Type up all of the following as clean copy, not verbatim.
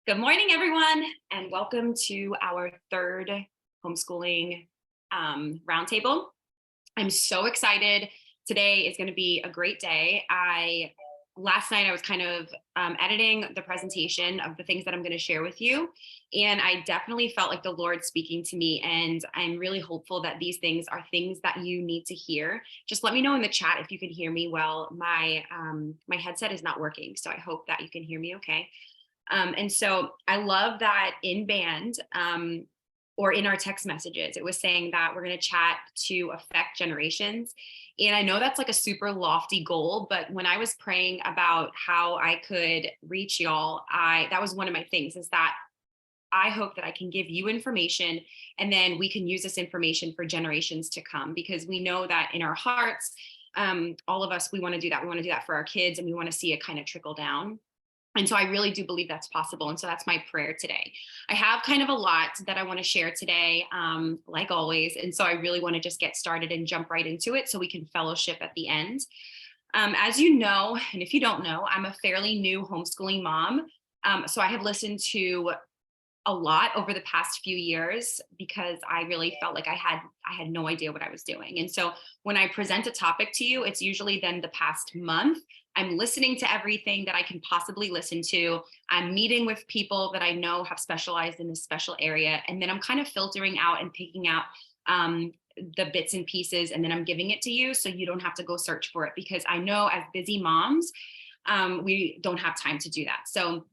Good morning, everyone, and welcome to our third homeschooling roundtable. I'm so excited. Today is going to be a great day. Last night I was kind of editing the presentation of the things that I'm going to share with you, and I definitely felt like the Lord speaking to me. And I'm really hopeful that these things are things that you need to hear. Just let me know in the chat if you can hear me well. My headset is not working, so I hope that you can hear me okay. And so I love that in band or in our text messages, it was saying that we're going to chat to affect generations. And I know that's like a super lofty goal, but when I was praying about how I could reach y'all, that was one of my things is that I hope that I can give you information and then we can use this information for generations to come, because we know that in our hearts, all of us, we want to do that. We want to do that for our kids and we want to see it kind of trickle down. And so I really do believe that's possible. And so that's my prayer today. I have kind of a lot that I want to share today, like always. And so I really want to just get started and jump right into it so we can fellowship at the end. As you know, and if you don't know, I'm a fairly new homeschooling mom. So I have listened to a lot over the past few years because I really felt like I had no idea what I was doing. And so when I present a topic to you, it's usually then the past month. I'm listening to everything that I can possibly listen to. I'm meeting with people that I know have specialized in this special area. And then I'm kind of filtering out and picking out the bits and pieces, and then I'm giving it to you so you don't have to go search for it, because I know as busy moms, we don't have time to do that. So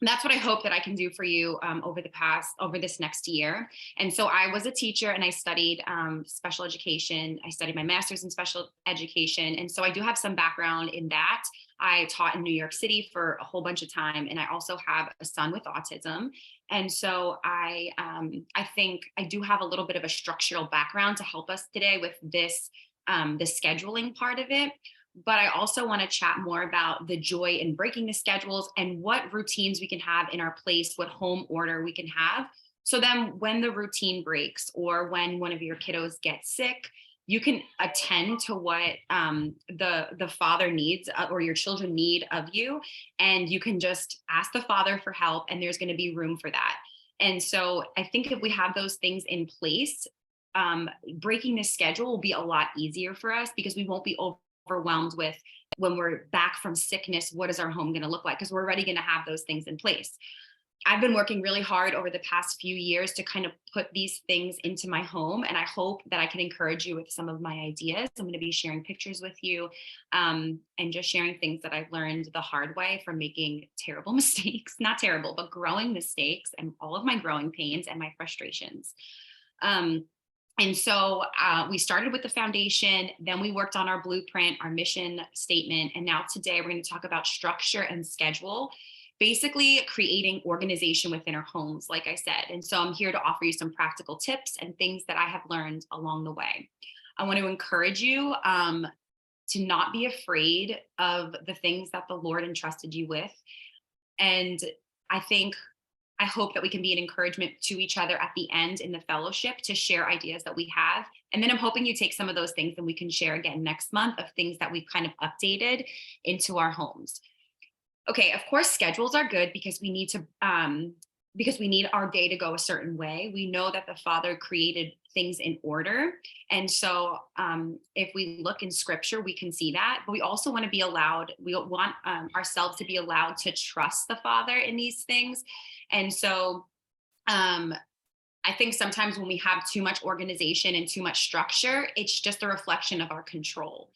that's what I hope that I can do for you over this next year. And so I was a teacher and I studied special education. I studied my master's in special education. And so I do have some background in that. I taught in New York City for a whole bunch of time. And I also have a son with autism. And so I think I do have a little bit of a structural background to help us today with this, the scheduling part of it. But I also want to chat more about the joy in breaking the schedules and what routines we can have in our place, what home order we can have. So then when the routine breaks or when one of your kiddos gets sick, you can attend to what the father needs or your children need of you. And you can just ask the father for help, and there's going to be room for that. And so I think if we have those things in place, breaking the schedule will be a lot easier for us, because we won't be overwhelmed with, when we're back from sickness, what is our home going to look like? Because we're already going to have those things in place. I've been working really hard over the past few years to kind of put these things into my home. And I hope that I can encourage you with some of my ideas. I'm going to be sharing pictures with you and just sharing things that I've learned the hard way from making terrible mistakes, not terrible, but growing mistakes, and all of my growing pains and my frustrations. And so we started with the foundation, then we worked on our blueprint, our mission statement, and now today we're going to talk about structure and schedule, basically creating organization within our homes, like I said. And so I'm here to offer you some practical tips and things that I have learned along the way. I want to encourage you to not be afraid of the things that the Lord entrusted you with. And I hope that we can be an encouragement to each other at the end in the fellowship to share ideas that we have. And then I'm hoping you take some of those things and we can share again next month of things that we've kind of updated into our homes. Okay, of course, schedules are good because we need our day to go a certain way. We know that the Father created things in order. And so if we look in scripture, we can see that, but we also want to be allowed, we want ourselves to be allowed to trust the Father in these things. And so I think sometimes when we have too much organization and too much structure, it's just a reflection of our control.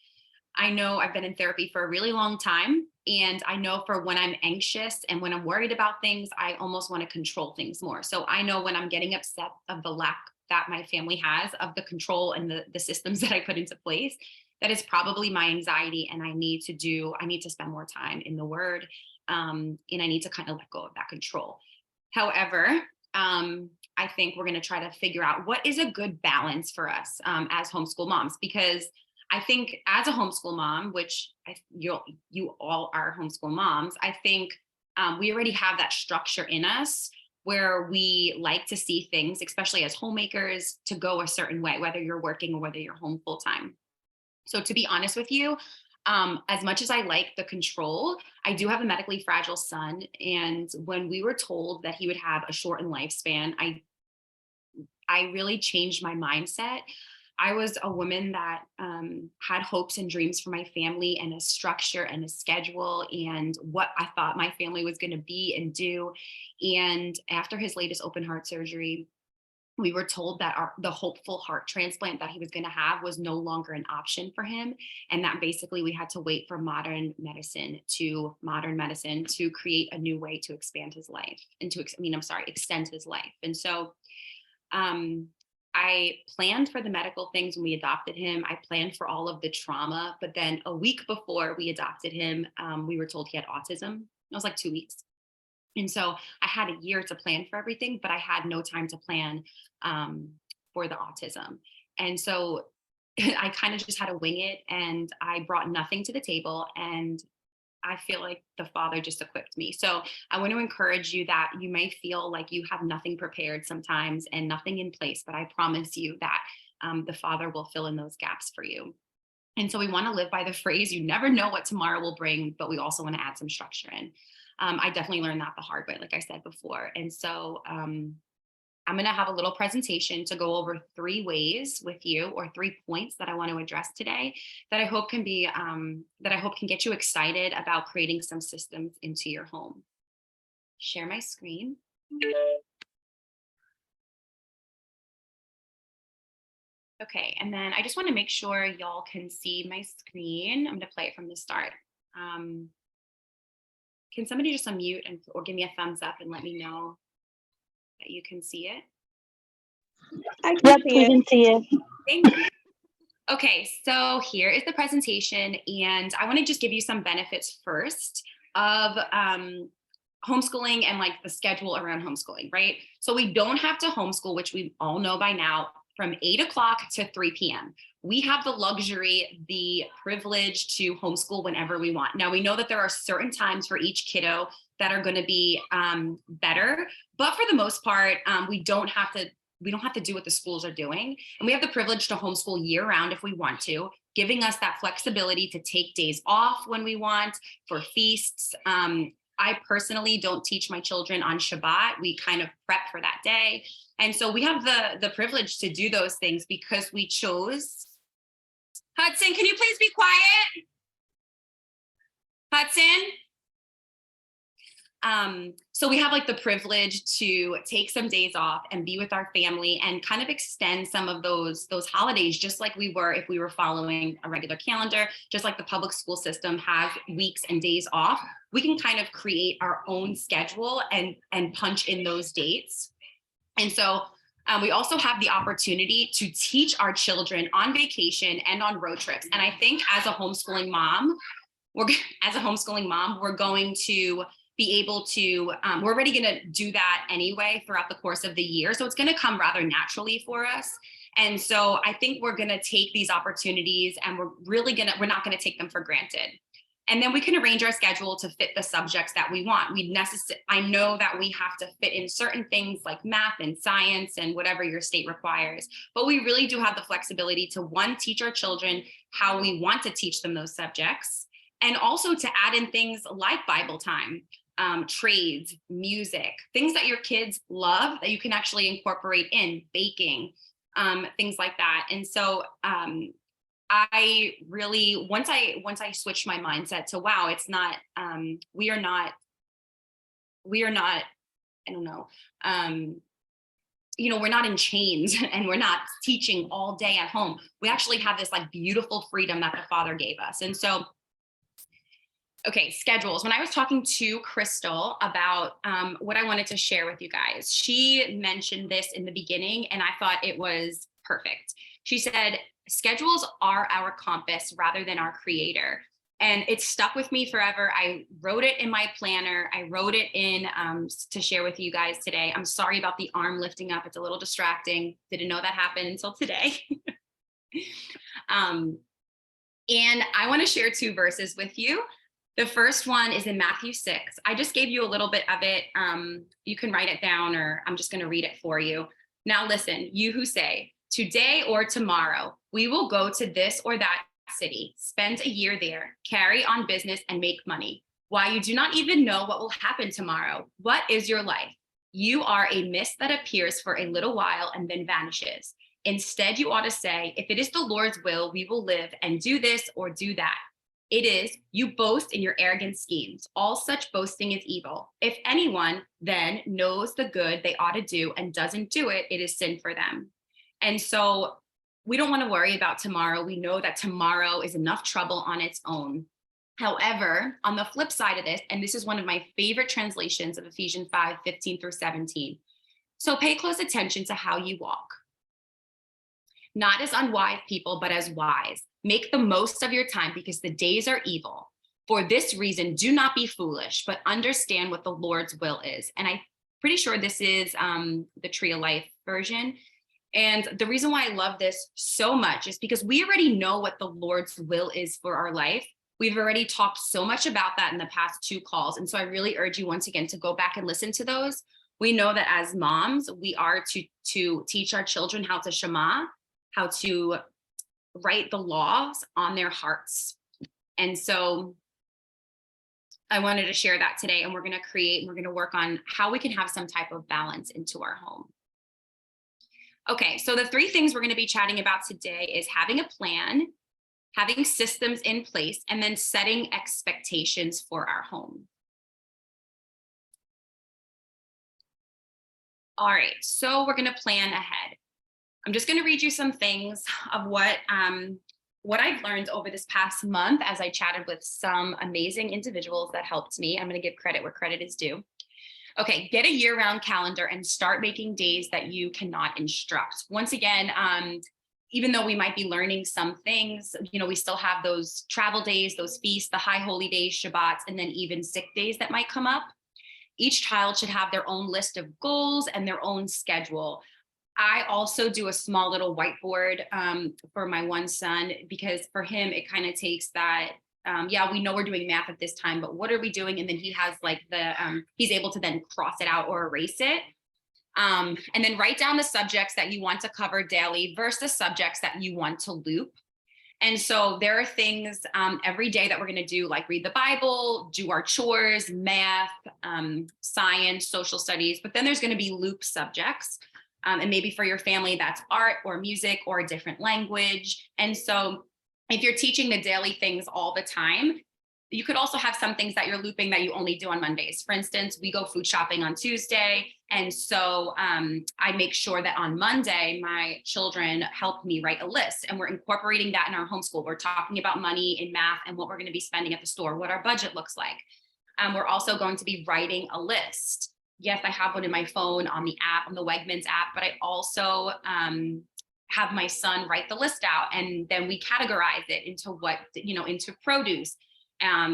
I know I've been in therapy for a really long time, and I know for when I'm anxious and when I'm worried about things, I almost want to control things more. So I know when I'm getting upset of the lack that my family has of the control and the systems that I put into place, that is probably my anxiety, and I need to spend more time in the Word, and I need to kind of let go of that control. However, I think we're going to try to figure out what is a good balance for us as homeschool moms, because I think as a homeschool mom, which you all are homeschool moms, I think we already have that structure in us where we like to see things, especially as homemakers, to go a certain way, whether you're working or whether you're home full time. So to be honest with you, As much as I like the control, I do have a medically fragile son. And when we were told that he would have a shortened lifespan, I really changed my mindset. I was a woman that had hopes and dreams for my family and a structure and a schedule and what I thought my family was going to be and do. And after his latest open heart surgery, we were told that the hopeful heart transplant that he was going to have was no longer an option for him, and that basically we had to wait for modern medicine to create a new way to expand his life and extend his life. And so um, I planned for the medical things when we adopted him. I planned for all of the trauma, but then a week before we adopted him, we were told he had autism. It was like 2 weeks. And so I had a year to plan for everything, but I had no time to plan for the autism. And so I kind of just had to wing it, and I brought nothing to the table. And I feel like the Father just equipped me. So I want to encourage you that you may feel like you have nothing prepared sometimes and nothing in place, but I promise you that the Father will fill in those gaps for you. And so we want to live by the phrase, you never know what tomorrow will bring, but we also want to add some structure in. I definitely learned that the hard way, like I said before. And so I'm going to have a little presentation to go over 3 ways with you, or 3 points that I want to address today that I hope can get you excited about creating some systems into your home. Share my screen. Okay, and then I just want to make sure y'all can see my screen. I'm going to play it from the start. Can somebody just unmute or give me a thumbs up and let me know that you can see it? Yep, we can see it. Thank you. Okay, so here is the presentation, and I want to just give you some benefits first of homeschooling and like the schedule around homeschooling, right? So we don't have to homeschool, which we all know by now, from 8 o'clock to 3 p.m. We have the luxury, the privilege to homeschool whenever we want. Now, we know that there are certain times for each kiddo that are going to be better, but for the most part, we don't have to do what the schools are doing. And we have the privilege to homeschool year round if we want to, giving us that flexibility to take days off when we want for feasts. I personally don't teach my children on Shabbat. We kind of prep for that day. And so we have the privilege to do those things because we chose. Hudson, can you please be quiet? Hudson? So we have like the privilege to take some days off and be with our family and kind of extend some of those holidays, just like we were if we were following a regular calendar, just like the public school system has weeks and days off. We can kind of create our own schedule and punch in those dates. And so we also have the opportunity to teach our children on vacation and on road trips. And I think as a homeschooling mom, we're going to be able to, we're already going to do that anyway throughout the course of the year. So it's going to come rather naturally for us. And so I think we're going to take these opportunities and we're not going to take them for granted. And then we can arrange our schedule to fit the subjects that we want. I know that we have to fit in certain things like math and science and whatever your state requires, but we really do have the flexibility to, one, teach our children how we want to teach them those subjects, and also to add in things like Bible time, trades, music, things that your kids love that you can actually incorporate in, baking, things like that. And so I really, once I switched my mindset to, wow, it's not, we are not, I don't know, we're not in chains and we're not teaching all day at home. We actually have this like beautiful freedom that the Father gave us. And so, okay, schedules. When I was talking to Crystal about what I wanted to share with you guys, she mentioned this in the beginning and I thought it was perfect. She said, schedules are our compass rather than our creator. And it stuck with me forever. I wrote it in my planner. I wrote it in to share with you guys today. I'm sorry about the arm lifting up. It's a little distracting. Didn't know that happened until today. And I want to share 2 verses with you. The first one is in Matthew 6. I just gave you a little bit of it. You can write it down, or I'm just going to read it for you. Now listen, you who say, today or tomorrow, we will go to this or that city, spend a year there, carry on business, and make money. Why you do not even know what will happen tomorrow. What is your life? You are a mist that appears for a little while and then vanishes. Instead, you ought to say, if it is the Lord's will, we will live and do this or do that. It is, you boast in your arrogant schemes. All such boasting is evil. If anyone then knows the good they ought to do and doesn't do it, it is sin for them. And so we don't want to worry about tomorrow. We know that tomorrow is enough trouble on its own. However, on the flip side of this, and this is one of my favorite translations of Ephesians 5:15-17. So pay close attention to how you walk, not as unwise people, but as wise. Make the most of your time because the days are evil. For this reason, do not be foolish, but understand what the Lord's will is. And I'm pretty sure this is the Tree of Life version. And the reason why I love this so much is because we already know what the Lord's will is for our life. We've already talked so much about that in the past 2 calls. And so I really urge you once again to go back and listen to those. We know that as moms, we are to teach our children how to Shema, how to write the laws on their hearts. And so I wanted to share that today, and we're going to work on how we can have some type of balance into our home. Okay, so the 3 things we're going to be chatting about today is having a plan, having systems in place, and then setting expectations for our home. All right, so we're going to plan ahead. I'm just going to read you some things of what I've learned over this past month as I chatted with some amazing individuals that helped me. I'm going to give credit where credit is due. Okay, get a year-round calendar and start making days that you cannot instruct. Once again, even though we might be learning some things, we still have those travel days, those feasts, the high holy days, Shabbats, and then even sick days that might come up. Each child should have their own list of goals and their own schedule. I also do a small little whiteboard for my one son, because for him, it kind of takes that, we know we're doing math at this time, but what are we doing? And then he has like he's able to then cross it out or erase it. And then write down the subjects that you want to cover daily versus the subjects that you want to loop. And so there are things every day that we're going to do, like read the Bible, do our chores, math, science, social studies, but then there's going to be loop subjects. And maybe for your family, that's art or music or a different language. And so if you're teaching the daily things all the time, you could also have some things that you're looping that you only do on Mondays. For instance, we go food shopping on Tuesday. And so I make sure that on Monday, my children help me write a list, and we're incorporating that in our homeschool. We're talking about money in math and what we're going to be spending at the store, what our budget looks like. We're also going to be writing a list. Yes, I have one in my phone on the app, on the Wegmans app, but I also have my son write the list out, and then we categorize it into into produce,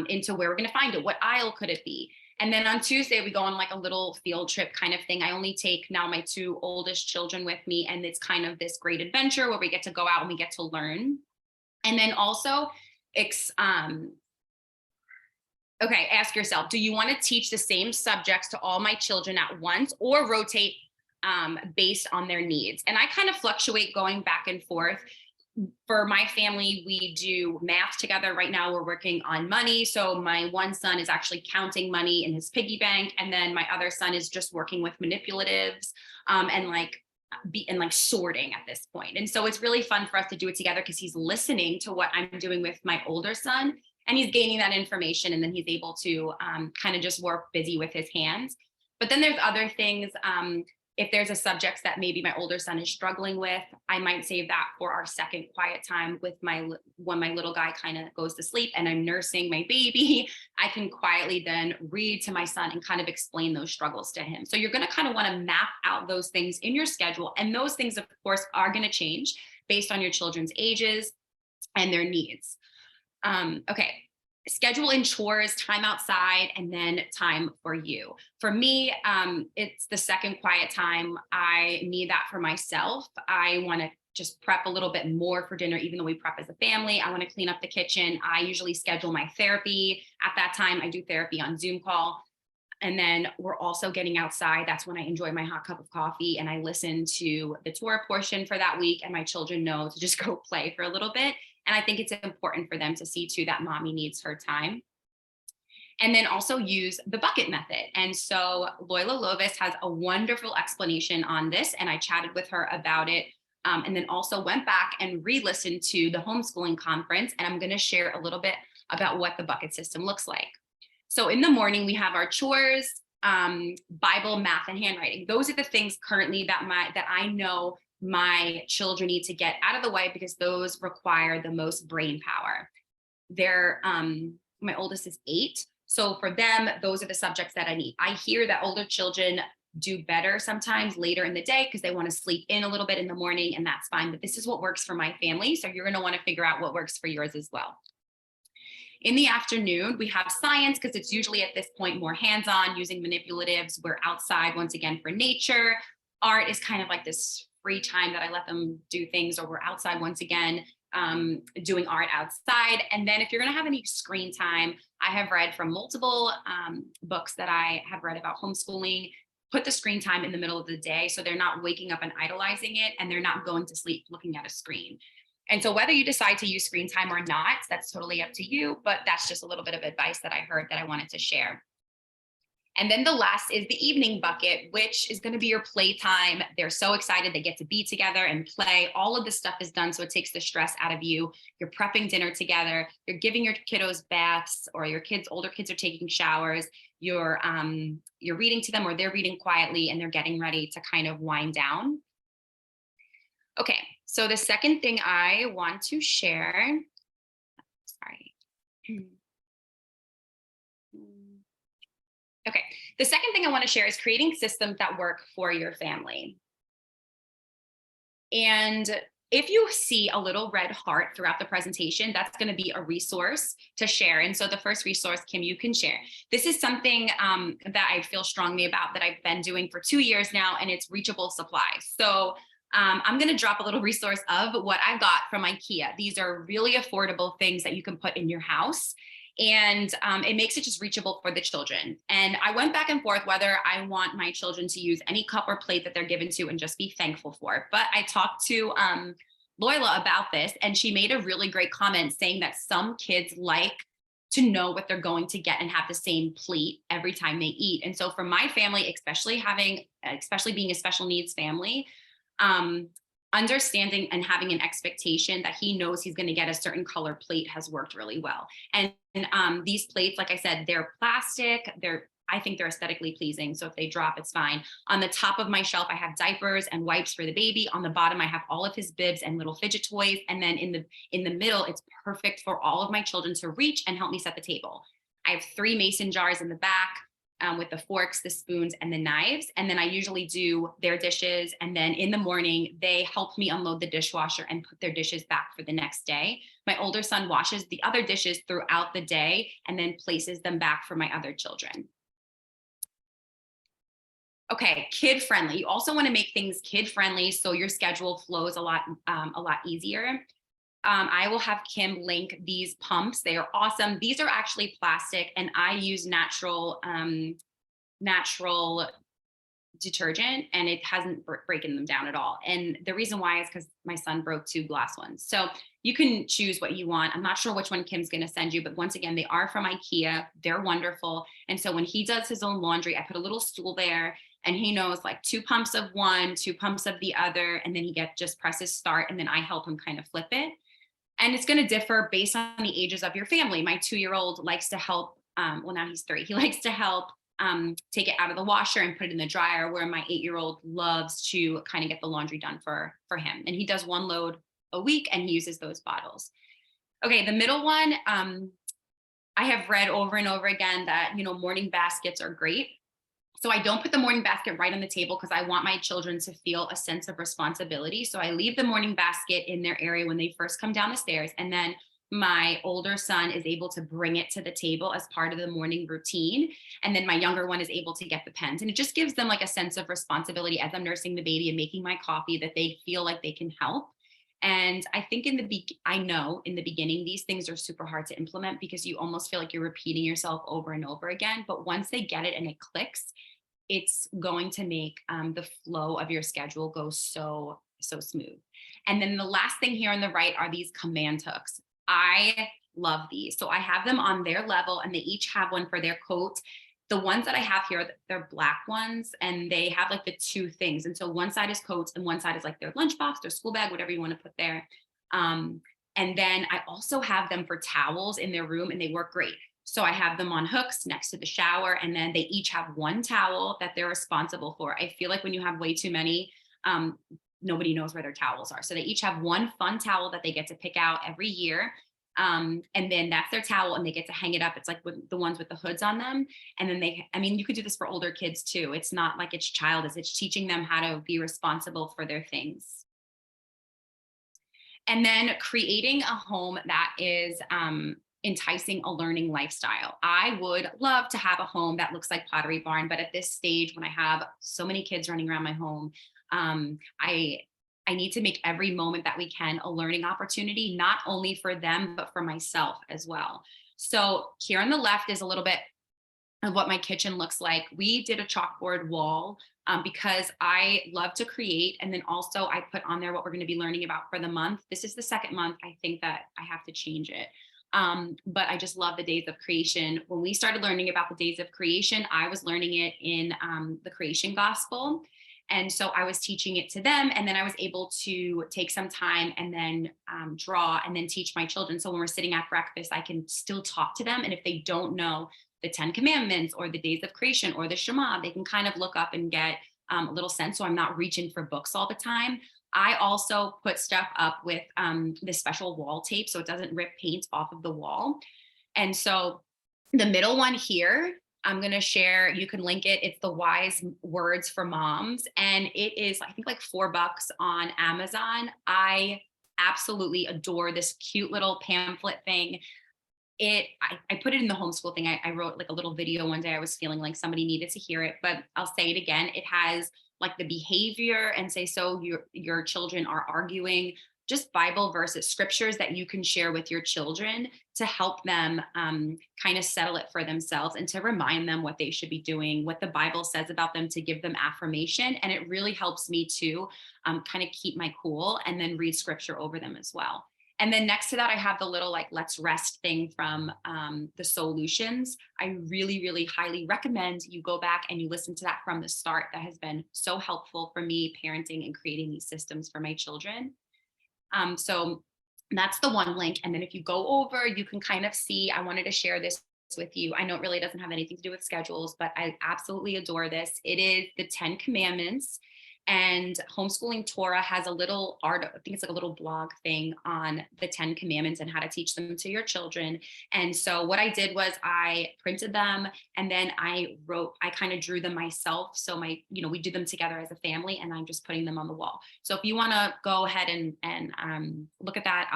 into where we're going to find it, what aisle could it be. And then on Tuesday, we go on like a little field trip kind of thing. I only take now my 2 oldest children with me, and it's kind of this great adventure where we get to go out and we get to learn. And then also, ask yourself, do you want to teach the same subjects to all my children at once, or rotate based on their needs? And I kind of fluctuate going back and forth. For my family, we do math together. Right now, we're working on money. So my one son is actually counting money in his piggy bank. And then my other son is just working with manipulatives and sorting at this point. And so it's really fun for us to do it together, because he's listening to what I'm doing with my older son, and he's gaining that information. And then he's able to kind of just work busy with his hands. But then there's other things. If there's a subject that maybe my older son is struggling with, I might save that for our second quiet time with when my little guy kind of goes to sleep and I'm nursing my baby. I can quietly then read to my son and kind of explain those struggles to him. So you're going to kind of want to map out those things in your schedule. And those things, of course, are going to change based on your children's ages and their needs. Okay. Schedule in chores, time outside, and then time for you. For me, it's the second quiet time. I need that for myself. I want to just prep a little bit more for dinner, even though we prep as a family. I want to clean up the kitchen. I usually schedule my therapy at that time. I do therapy on Zoom call. And then we're also getting outside. That's when I enjoy my hot cup of coffee and I listen to the Torah portion for that week. And my children know to just go play for a little bit. And I think it's important for them to see too that mommy needs her time. And then also use the bucket method. And so Loyola Lovis has a wonderful explanation on this. And I chatted with her about it. And then also went back and re-listened to the homeschooling conference. And I'm going to share a little bit about what the bucket system looks like. So in the morning, we have our chores, Bible, math, and handwriting. Those are the things currently that I know my children need to get out of the way because those require the most brain power. My oldest is 8. So for them, those are the subjects that I need. I hear that older children do better sometimes later in the day because they want to sleep in a little bit in the morning, and that's fine. But this is what works for my family. So you're going to want to figure out what works for yours as well. In the afternoon, we have science because it's usually at this point more hands-on using manipulatives. We're outside once again for nature. Art is kind of like this free time that I let them do things, or we're outside once again doing art outside. And then if you're going to have any screen time, I have read from multiple books that I have read about homeschooling. Put the screen time in the middle of the day so they're not waking up and idolizing it, and they're not going to sleep looking at a screen. And so whether you decide to use screen time or not, that's totally up to you, but that's just a little bit of advice that I heard that I wanted to share. And then the last is the evening bucket, which is going to be your playtime. They're so excited. They get to be together and play. All of this stuff is done, so it takes the stress out of you. You're prepping dinner together. You're giving your kiddos baths, or your older kids are taking showers. You're reading to them, or they're reading quietly, and they're getting ready to kind of wind down. Okay, so the second thing I want to share, sorry. Okay, the second thing I want to share is creating systems that work for your family. And if you see a little red heart throughout the presentation, that's going to be a resource to share. And so the first resource, Kim, you can share. This is something that I feel strongly about that I've been doing for 2 years now, and it's reachable supplies. So I'm going to drop a little resource of what I got from IKEA. These are really affordable things that you can put in your house. And it makes it just reachable for the children. And I went back and forth whether I want my children to use any cup or plate that they're given to and just be thankful for. But I talked to Loyola about this, and she made a really great comment saying that some kids like to know what they're going to get and have the same plate every time they eat. And so for my family, especially being a special needs family, understanding and having an expectation that he knows he's going to get a certain color plate has worked really well. And these plates, like I said, they're plastic. I think they're aesthetically pleasing. So if they drop, it's fine. On the top of my shelf, I have diapers and wipes for the baby. On the bottom, I have all of his bibs and little fidget toys. And then in the middle, it's perfect for all of my children to reach and help me set the table. I have 3 mason jars in the back. With the forks, the spoons, and the knives. And then I usually do their dishes. And then in the morning, they help me unload the dishwasher and put their dishes back for the next day. My older son washes the other dishes throughout the day and then places them back for my other children. Okay, kid friendly. You also want to make things kid friendly so your schedule flows a lot easier. I will have Kim link these pumps. They are awesome. These are actually plastic, and I use natural detergent, and it hasn't breaking them down at all. And the reason why is because my son broke 2 glass ones. So you can choose what you want. I'm not sure which one Kim's going to send you, but once again, they are from IKEA. They're wonderful. And so when he does his own laundry, I put a little stool there, and he knows like 2 pumps of one, 2 pumps of the other, and then he just presses start, and then I help him kind of flip it. And it's going to differ based on the ages of your family. My 2-year-old likes to help. Well, now he's 3. He likes to help take it out of the washer and put it in the dryer, where my 8-year-old loves to kind of get the laundry done for him. And he does 1 load a week, and he uses those bottles. Okay, the middle one, I have read over and over again that, morning baskets are great. So I don't put the morning basket right on the table because I want my children to feel a sense of responsibility. So I leave the morning basket in their area when they first come down the stairs. And then my older son is able to bring it to the table as part of the morning routine. And then my younger one is able to get the pens. And it just gives them like a sense of responsibility as I'm nursing the baby and making my coffee, that they feel like they can help. And I think I know in the beginning, these things are super hard to implement because you almost feel like you're repeating yourself over and over again. But once they get it and it clicks, it's going to make the flow of your schedule go so smooth. And then the last thing here on the right are these command hooks. I love these. So I have them on their level and they each have one for their coat. The ones that I have here, they're black ones and they have like the two things. And so one side is coats and one side is like their lunchbox, their school bag, whatever you want to put there. Um, and then I also have them for towels in their room and they work great. So I have them on hooks next to the shower, and then they each have one towel that they're responsible for. I feel like when you have way too many, nobody knows where their towels are. So they each have one fun towel that they get to pick out every year. And then that's their towel and they get to hang it up. It's like with the ones with the hoods on them. And then I mean, you could do this for older kids too. It's not like it's childish, it's teaching them how to be responsible for their things. And then creating a home that is enticing a learning lifestyle. I would love to have a home that looks like Pottery Barn, but at this stage, when I have so many kids running around my home, I need to make every moment that we can a learning opportunity, not only for them, but for myself as well. So here on the left is a little bit of what my kitchen looks like. We did a chalkboard wall because I love to create. And then also I put on there what we're going to be learning about for the month. This is the second month. I think that I have to change it. But I just love the days of creation. When we started learning about the days of creation, I was learning it in the creation gospel. And so I was teaching it to them. And then I was able to take some time and then draw and then teach my children. So when we're sitting at breakfast, I can still talk to them. And if they don't know the 10 Commandments or the days of creation or the Shema, they can kind of look up and get a little sense. So I'm not reaching for books all the time. I also put stuff up with this special wall tape so it doesn't rip paint off of the wall. And so the middle one here, I'm going to share, you can link it. It's the Wise Words for Moms. And it is, I think, like $4 on Amazon. I absolutely adore this cute little pamphlet thing. I put it in the homeschool thing. I wrote like a little video one day. I was feeling like somebody needed to hear it, but I'll say it again. It has like the behavior and say, so your children are arguing, just Bible verses, scriptures that you can share with your children to help them kind of settle it for themselves and to remind them what they should be doing, what the Bible says about them, to give them affirmation. And it really helps me to kind of keep my cool and then read scripture over them as well. And then next to that, I have the little like let's rest thing from the Solutions. I really, really highly recommend you go back and you listen to that from the start. That has been so helpful for me parenting and creating these systems for my children. So that's the one link. And then if you go over, you can kind of see, I wanted to share this with you. I know it really doesn't have anything to do with schedules, but I absolutely adore this. It is the 10 Commandments. And Homeschooling Torah has a little art, I think it's like a little blog thing on the 10 Commandments and how to teach them to your children. And so what I did was I printed them and then I kind of drew them myself. So we do them together as a family and I'm just putting them on the wall. So if you want to go ahead and look at that,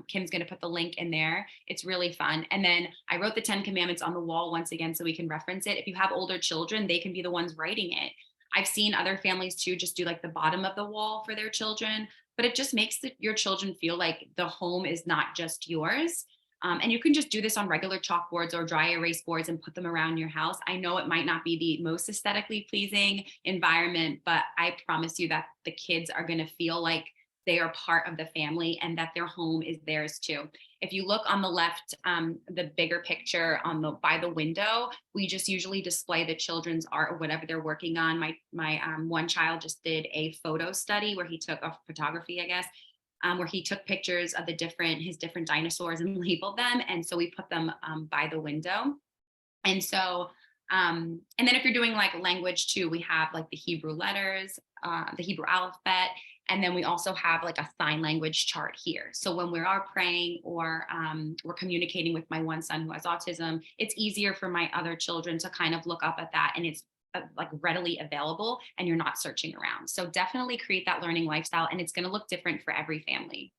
Kim's going to put the link in there. It's really fun. And then I wrote the 10 Commandments on the wall once again, so we can reference it. If you have older children, they can be the ones writing it. I've seen other families too, just do like the bottom of the wall for their children, but it just makes your children feel like the home is not just yours. And you can just do this on regular chalkboards or dry erase boards and put them around your house. I know it might not be the most aesthetically pleasing environment, but I promise you that the kids are going to feel like they are part of the family and that their home is theirs too. If you look on the left, the bigger picture by the window, we just usually display the children's art or whatever they're working on. My one child just did a photo study where he took a photography, I guess, where he took pictures of his different dinosaurs and labeled them. And so we put them by the window. And so, and then if you're doing like language too, we have like the Hebrew letters, the Hebrew alphabet. And then we also have like a sign language chart here. So when we are praying or we're communicating with my one son who has autism, it's easier for my other children to kind of look up at that and it's like readily available and you're not searching around. So definitely create that learning lifestyle and it's going to look different for every family.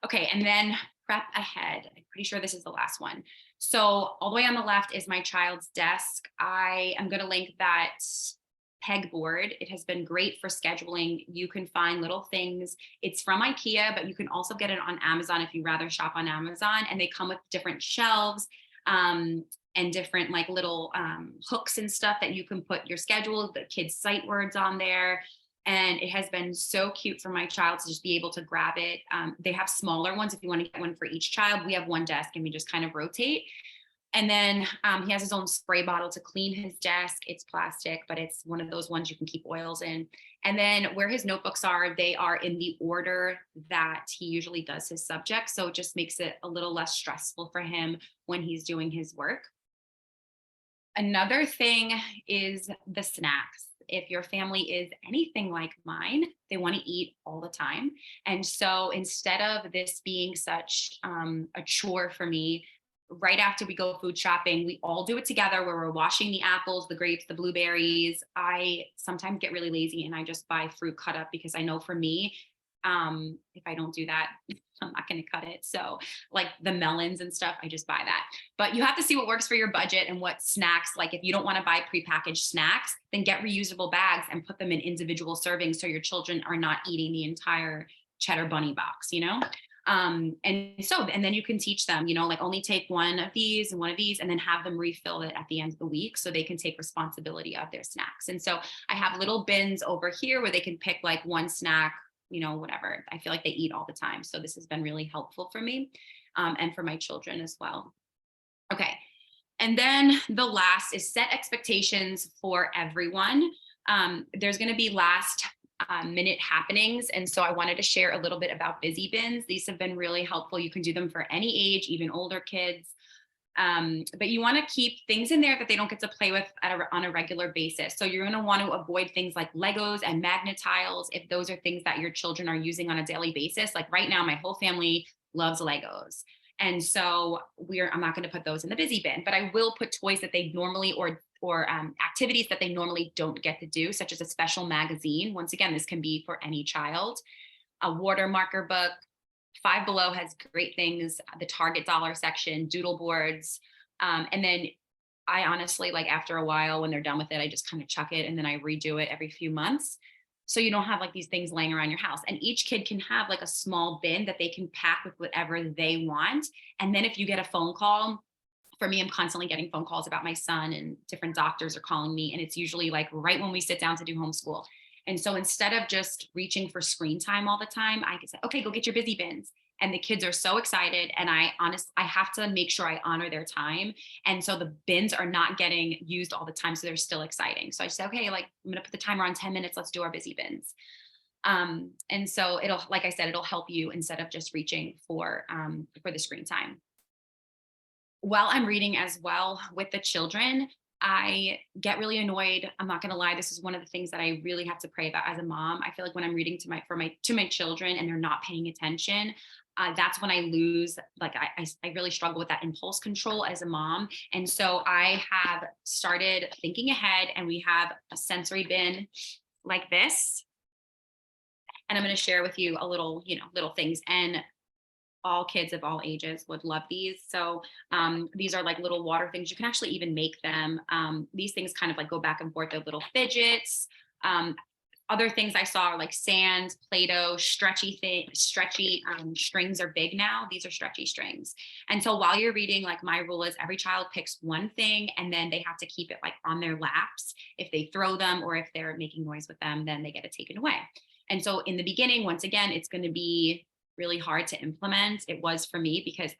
Okay, and then prep ahead. I'm pretty sure this is the last one. So all the way on the left is my child's desk. I am going to link that pegboard. It has been great for scheduling. You can find little things. It's from IKEA, but you can also get it on Amazon if you rather shop on Amazon. And they come with different shelves and different like little hooks and stuff that you can put your schedule, the kids' sight words on there. And it has been so cute for my child to just be able to grab it. They have smaller ones if you want to get one for each child. We have one desk and we just kind of rotate. And then he has his own spray bottle to clean his desk. It's plastic, but it's one of those ones you can keep oils in. And then where his notebooks are, they are in the order that he usually does his subjects. So it just makes it a little less stressful for him when he's doing his work. Another thing is the snacks. If your family is anything like mine, they want to eat all the time. And so instead of this being such a chore for me, right after we go food shopping, we all do it together where we're washing the apples, the grapes, the blueberries. I sometimes get really lazy and I just buy fruit cut up because I know for me, if I don't do that, I'm not going to cut it. So like the melons and stuff, I just buy that. But you have to see what works for your budget and what snacks, like if you don't want to buy prepackaged snacks, then get reusable bags and put them in individual servings so your children are not eating the entire cheddar bunny box, you know? And then you can teach them, you know, like only take one of these and one of these, and then have them refill it at the end of the week so they can take responsibility of their snacks. And so I have little bins over here where they can pick like one snack, you know, whatever. I feel like they eat all the time. So this has been really helpful for me and for my children as well. Okay. And then the last is set expectations for everyone. There's going to be last minute happenings. And so I wanted to share a little bit about busy bins. These have been really helpful. You can do them for any age, even older kids. But you want to keep things in there that they don't get to play with on a regular basis. So you're going to want to avoid things like Legos and magnet tiles if those are things that your children are using on a daily basis. Like right now, my whole family loves Legos. And so I'm not going to put those in the busy bin, but I will put toys that they normally or activities that they normally don't get to do, such as a special magazine. Once again, this can be for any child. A water marker book. Five Below has great things. The Target dollar section, doodle boards. And then I honestly, like after a while, when they're done with it, I just kind of chuck it and then I redo it every few months. So you don't have like these things laying around your house. And each kid can have like a small bin that they can pack with whatever they want. And then if you get a phone call, for me, I'm constantly getting phone calls about my son and different doctors are calling me. And it's usually like right when we sit down to do homeschool. And so instead of just reaching for screen time all the time, I can say, okay, go get your busy bins. And the kids are so excited. And I have to make sure I honor their time. And so the bins are not getting used all the time. So they're still exciting. So I say, okay, like I'm going to put the timer on 10 minutes. Let's do our busy bins. And so it'll, like I said, it'll help you instead of just reaching for the screen time. While I'm reading as well with the children, I get really annoyed. I'm not going to lie. This is one of the things that I really have to pray about as a mom. I feel like when I'm reading to my children and they're not paying attention, that's when I lose. Like I really struggle with that impulse control as a mom. And so I have started thinking ahead, and we have a sensory bin like this. And I'm going to share with you a little, little things. And all kids of all ages would love these. So these are like little water things. You can actually even make them. These things kind of like go back and forth. They're little fidgets. Other things I saw are like sand, Play-Doh, stretchy strings are big now. These are stretchy strings. And so while you're reading, like my rule is every child picks one thing and then they have to keep it like on their laps. If they throw them or if they're making noise with them, then they get it taken away. And so in the beginning, once again, it's going to be really hard to implement. It was for me because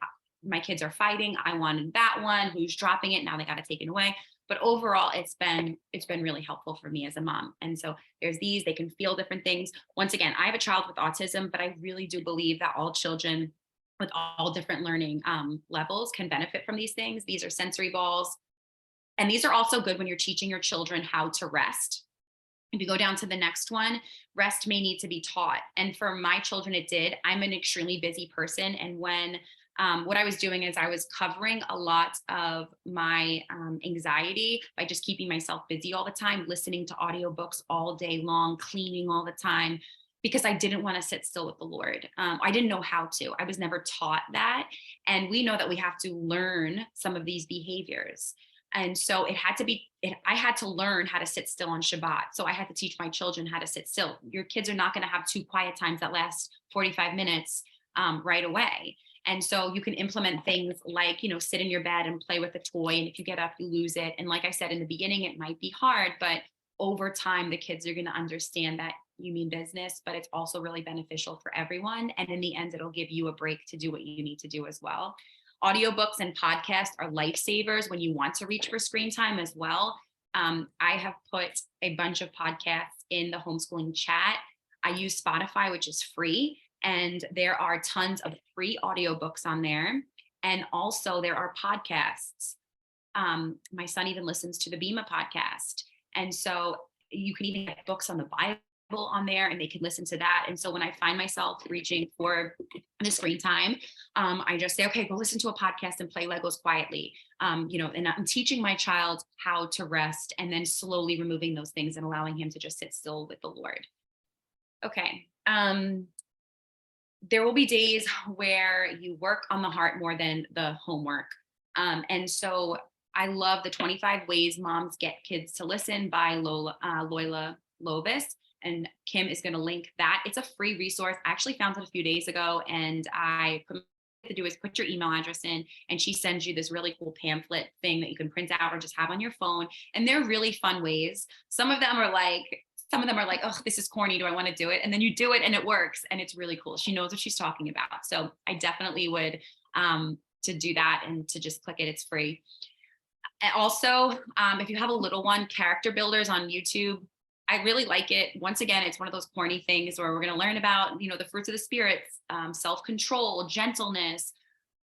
my kids are fighting. I wanted that one. Who's dropping it? Now they got it taken away. But overall, it's been really helpful for me as a mom. And so there's these, they can feel different things. Once again, I have a child with autism, but I really do believe that all children with all different learning levels can benefit from these things. These are sensory balls. And these are also good when you're teaching your children how to rest. If you go down to the next one, rest may need to be taught. And for my children, it did. I'm an extremely busy person. And when what I was doing is I was covering a lot of my anxiety by just keeping myself busy all the time, listening to audiobooks all day long, cleaning all the time, because I didn't want to sit still with the Lord. I didn't know how to. I was never taught that. And we know that we have to learn some of these behaviors. And so I had to learn how to sit still on Shabbat. So I had to teach my children how to sit still. Your kids are not going to have two quiet times that last 45 minutes right away. And so you can implement things like, sit in your bed and play with a toy. And if you get up, you lose it. And like I said, in the beginning, it might be hard, but over time, the kids are going to understand that you mean business, but it's also really beneficial for everyone. And in the end, it'll give you a break to do what you need to do as well. Audiobooks and podcasts are lifesavers when you want to reach for screen time as well. I have put a bunch of podcasts in the homeschooling chat. I use Spotify, which is free, and there are tons of free audiobooks on there. And also there are podcasts. My son even listens to the Bima podcast. And so you can even get books on the Bible on there and they can listen to that. And so when I find myself reaching for the screen time, I just say, okay, go listen to a podcast and play Legos quietly. And I'm teaching my child how to rest and then slowly removing those things and allowing him to just sit still with the Lord. Okay. There will be days where you work on the heart more than the homework. And so I love the 25 Ways Moms Get Kids to Listen by Loyola Lovis. And Kim is going to link that. It's a free resource. I actually found it a few days ago, and to do is put your email address in, and she sends you this really cool pamphlet thing that you can print out or just have on your phone. And they're really fun ways. Some of them are like, oh, this is corny. Do I want to do it? And then you do it and it works. And it's really cool. She knows what she's talking about. So I definitely would to do that and to just click it. It's free. And also, if you have a little one, character builders on YouTube, I really like it. Once again, it's one of those corny things where we're going to learn about, the fruits of the spirits, self-control, gentleness.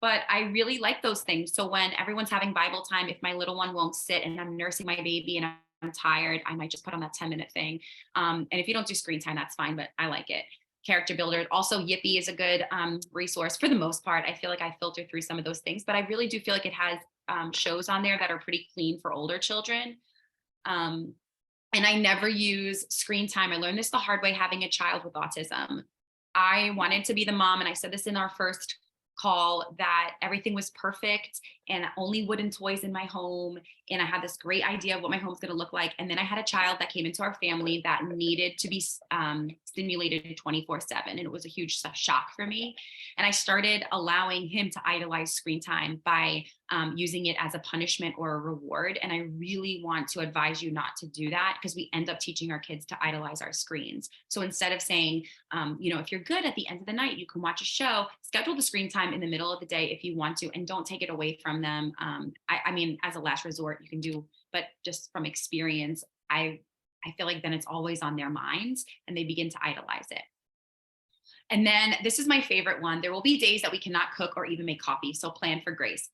But I really like those things. So when everyone's having Bible time, if my little one won't sit and I'm nursing my baby and I'm tired, I might just put on that 10-minute thing. And if you don't do screen time, that's fine, but I like it. Character builder. Also, Yippee is a good resource for the most part. I feel like I filter through some of those things, but I really do feel like it has shows on there that are pretty clean for older children. And I never use screen time. I learned this the hard way having a child with autism. I wanted to be the mom, and I said this in our first call, that everything was perfect and only wooden toys in my home. And I had this great idea of what my home's going to look like. And then I had a child that came into our family that needed to be stimulated 24/7. And it was a huge shock for me. And I started allowing him to idolize screen time by using it as a punishment or a reward. And I really want to advise you not to do that, because we end up teaching our kids to idolize our screens. So instead of saying, if you're good at the end of the night, you can watch a show, schedule the screen time in the middle of the day if you want to, and don't take it away from them. I mean, as a last resort, you can do, but just from experience, I feel like then it's always on their minds and they begin to idolize it. And then this is my favorite one. There will be days that we cannot cook or even make coffee. So plan for grace.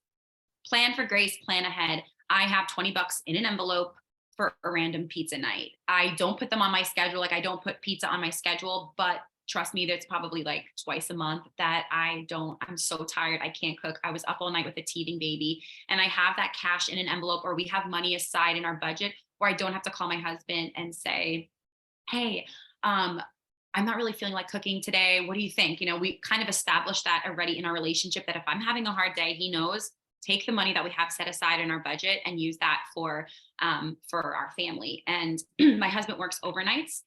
Plan for grace, plan ahead. I have $20 in an envelope for a random pizza night. I don't put them on my schedule. Like, I don't put pizza on my schedule, but trust me, that's probably like twice a month that I'm so tired. I can't cook. I was up all night with a teething baby, and I have that cash in an envelope, or we have money aside in our budget where I don't have to call my husband and say, hey, I'm not really feeling like cooking today. What do you think? We kind of established that already in our relationship, that if I'm having a hard day, he knows, take the money that we have set aside in our budget and use that for our family. And my husband works overnights.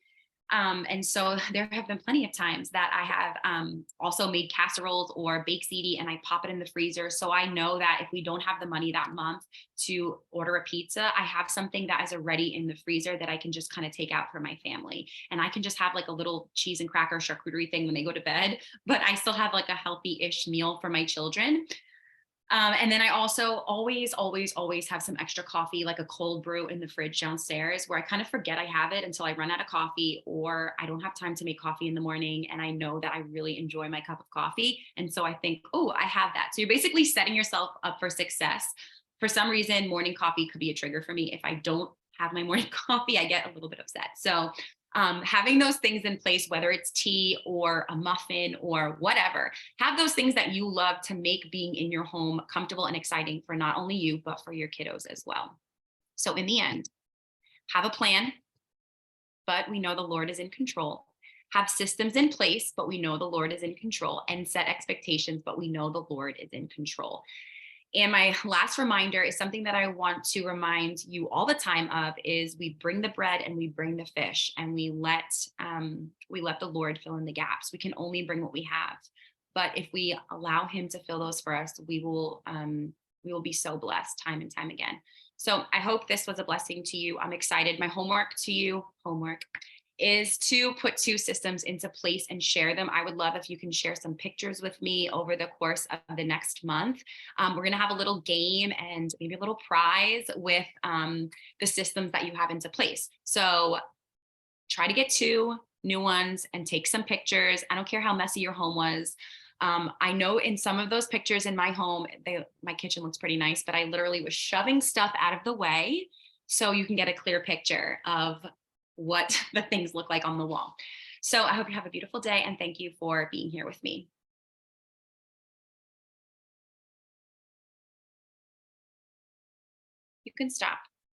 And so there have been plenty of times that I have also made casseroles or baked ziti, and I pop it in the freezer. So I know that if we don't have the money that month to order a pizza, I have something that is already in the freezer that I can just kind of take out for my family. And I can just have like a little cheese and cracker charcuterie thing when they go to bed, but I still have like a healthy-ish meal for my children. And then I also always have some extra coffee, like a cold brew in the fridge downstairs, where I kind of forget I have it until I run out of coffee, or I don't have time to make coffee in the morning. And I know that I really enjoy my cup of coffee. And so I think, oh, I have that. So you're basically setting yourself up for success. For some reason, morning coffee could be a trigger for me. If I don't have my morning coffee, I get a little bit upset. So having those things in place, whether it's tea or a muffin or whatever, have those things that you love to make being in your home comfortable and exciting for not only you, but for your kiddos as well. So in the end, have a plan, but we know the Lord is in control. Have systems in place, but we know the Lord is in control. And set expectations, but we know the Lord is in control. And my last reminder is something that I want to remind you all the time of is we bring the bread and we bring the fish and we let the Lord fill in the gaps. We can only bring what we have. But if we allow him to fill those for us, we will be so blessed time and time again. So I hope this was a blessing to you. I'm excited. My homework is to put 2 systems into place and share them. I would love if you can share some pictures with me over the course of the next month. We're going to have a little game and maybe a little prize with the systems that you have into place. So try to get 2 new ones and take some pictures. I don't care how messy your home was. I know in some of those pictures in my home, my kitchen looks pretty nice, but I literally was shoving stuff out of the way so you can get a clear picture of what the things look like on the wall. So I hope you have a beautiful day and thank you for being here with me. You can stop.